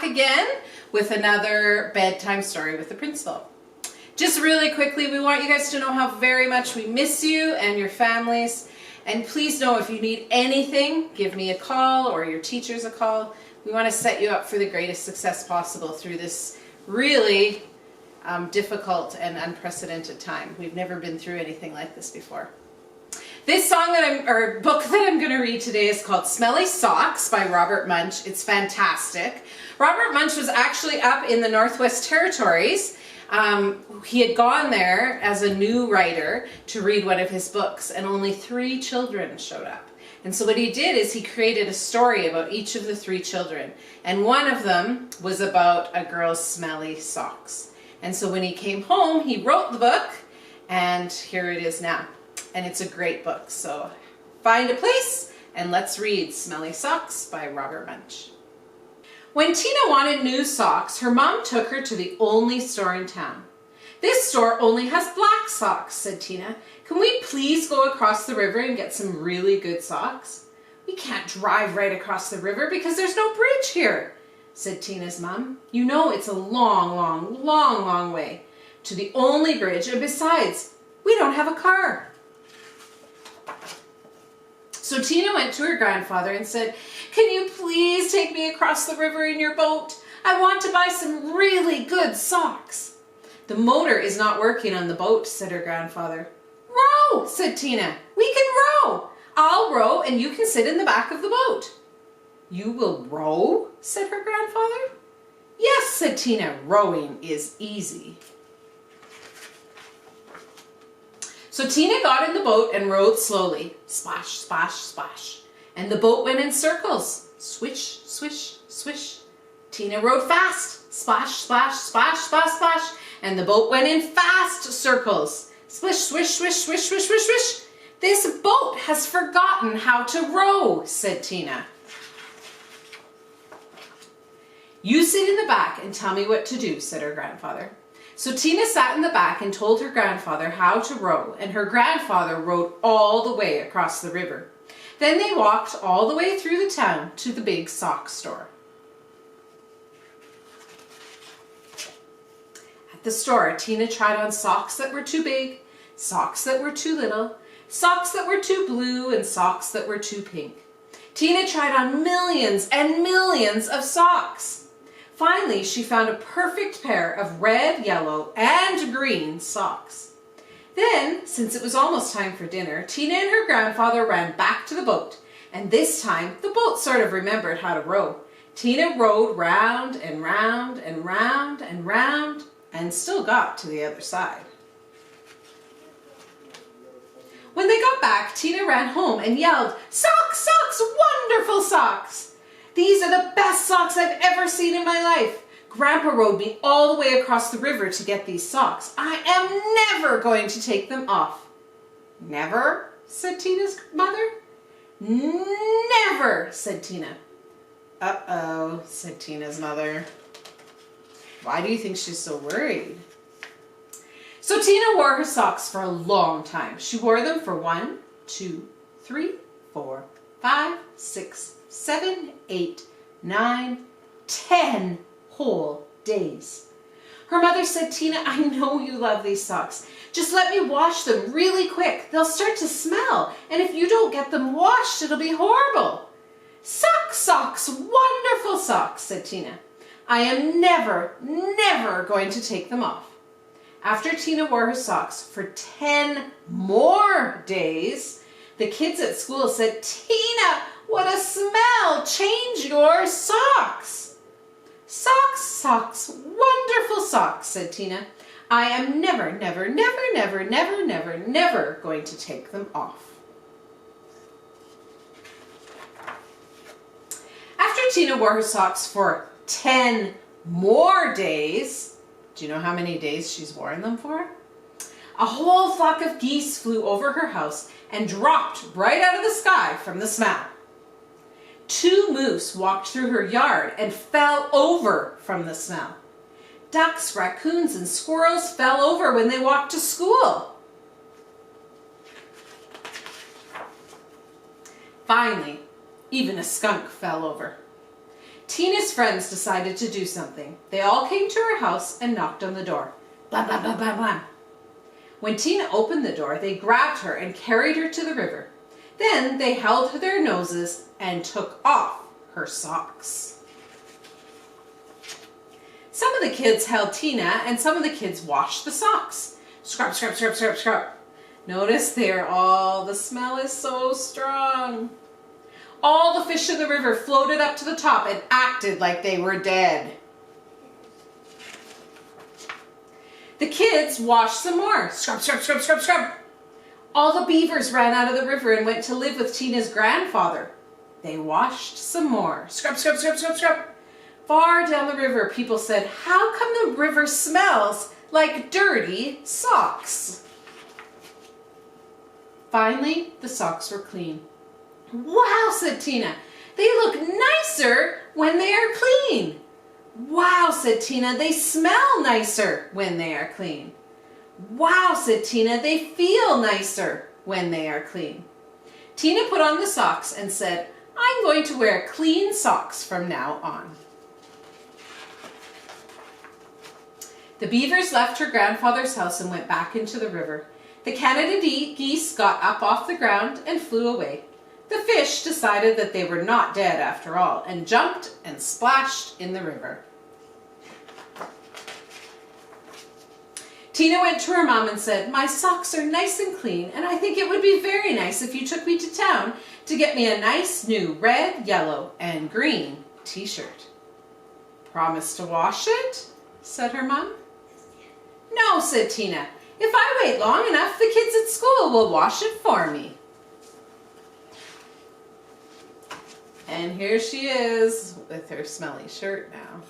again with another bedtime story with the principal. Just really quickly, we want you guys to know how very much we miss you and your families. And please know if you need anything, give me a call or your teachers a call. We want to set you up for the greatest success possible through this really difficult and unprecedented time. We've never been through anything like this before. This book that I'm going to read today is called Smelly Socks by Robert Munsch. It's fantastic. Robert Munsch was actually up in the Northwest Territories. He had gone there as a new writer to read one of his books, and only 3 children showed up. And so what he did is he created a story about each of the 3 children, and one of them was about a girl's smelly socks. And so when he came home, he wrote the book, and here it is now. And it's a great book. So find a place and let's read Smelly Socks by Robert Munsch. When Tina wanted new socks, her mom took her to the only store in town. "This store only has black socks," said Tina. "Can we please go across the river and get some really good socks?" "We can't drive right across the river because there's no bridge here," said Tina's mom. "You know it's a long way to the only bridge, and besides, we don't have a car." So Tina went to her grandfather and said, "Can you please take me across the river in your boat? I want to buy some really good socks." "The motor is not working on the boat," said her grandfather. "Row," said Tina. "We can row. I'll row and you can sit in the back of the boat." "You will row?" said her grandfather. "Yes," said Tina. "Rowing is easy." So Tina got in the boat and rowed slowly. Splash, splash, splash. And the boat went in circles. Swish, swish, swish. Tina rowed fast. Splash, splash, splash, splash, splash. And the boat went in fast circles. Splish, swish, swish, swish, swish, swish, swish. "This boat has forgotten how to row," said Tina. "You sit in the back and tell me what to do," said her grandfather. So Tina sat in the back and told her grandfather how to row, and her grandfather rowed all the way across the river. Then they walked all the way through the town to the big sock store. At the store, Tina tried on socks that were too big, socks that were too little, socks that were too blue, and socks that were too pink. Tina tried on millions and millions of socks. Finally, she found a perfect pair of red, yellow, and green socks. Then, since it was almost time for dinner, Tina and her grandfather ran back to the boat, and this time the boat sort of remembered how to row. Tina rowed round and round and round and round, and still got to the other side. When they got back, Tina ran home and yelled, "Socks, socks, wonderful socks! These are the best socks I've ever seen in my life. Grandpa rowed me all the way across the river to get these socks. I am never going to take them off." "Never?" said Tina's mother. "Never," said Tina. "Uh-oh," said Tina's mother. Why do you think she's so worried? So Tina wore her socks for a long time. She wore them for 1, 2, 3, 4, 5, 6, 7, 8, 9, 10 whole days. Her mother said, "Tina, I know you love these socks. Just let me wash them really quick. They'll start to smell, and if you don't get them washed, it'll be horrible." "Socks, socks, wonderful socks," said Tina. "I am never going to take them off." After Tina wore her socks for 10 more days, the kids at school said, "Tina, what a smell! Change your socks." "Socks, socks, wonderful socks," said Tina. "I am never going to take them off." After Tina wore her socks for 10 more days, do you know how many days she's worn them for? A whole flock of geese flew over her house and dropped right out of the sky from the smell. 2 moose walked through her yard and fell over from the smell. Ducks, raccoons, and squirrels fell over when they walked to school. Finally, even a skunk fell over. Tina's friends decided to do something. They all came to her house and knocked on the door. Blah, blah, blah, blah, blah. When Tina opened the door, they grabbed her and carried her to the river. Then they held their noses and took off her socks. Some of the kids held Tina and some of the kids washed the socks. Scrub, scrub, scrub, scrub, scrub. Notice the smell is so strong. All the fish in the river floated up to the top and acted like they were dead. The kids washed some more. Scrub, scrub, scrub, scrub, scrub. All the beavers ran out of the river and went to live with Tina's grandfather. They washed some more. Scrub, scrub, scrub, scrub, scrub. Far down the river, people said, "How come the river smells like dirty socks?" Finally, the socks were clean. "Wow," said Tina. "They look nicer when they are clean." "Wow," said Tina. "They smell nicer when they are clean." "Wow," said Tina. "They feel nicer when they are clean." Tina put on the socks and said, "I'm going to wear clean socks from now on." The beavers left her grandfather's house and went back into the river. The Canada geese got up off the ground and flew away. The fish decided that they were not dead after all and jumped and splashed in the river. Tina went to her mom and said, "My socks are nice and clean, and I think it would be very nice if you took me to town to get me a nice new red, yellow, and green t-shirt." "Promise to wash it?" said her mom. "No," said Tina. "If I wait long enough, the kids at school will wash it for me." And here she is with her smelly shirt now.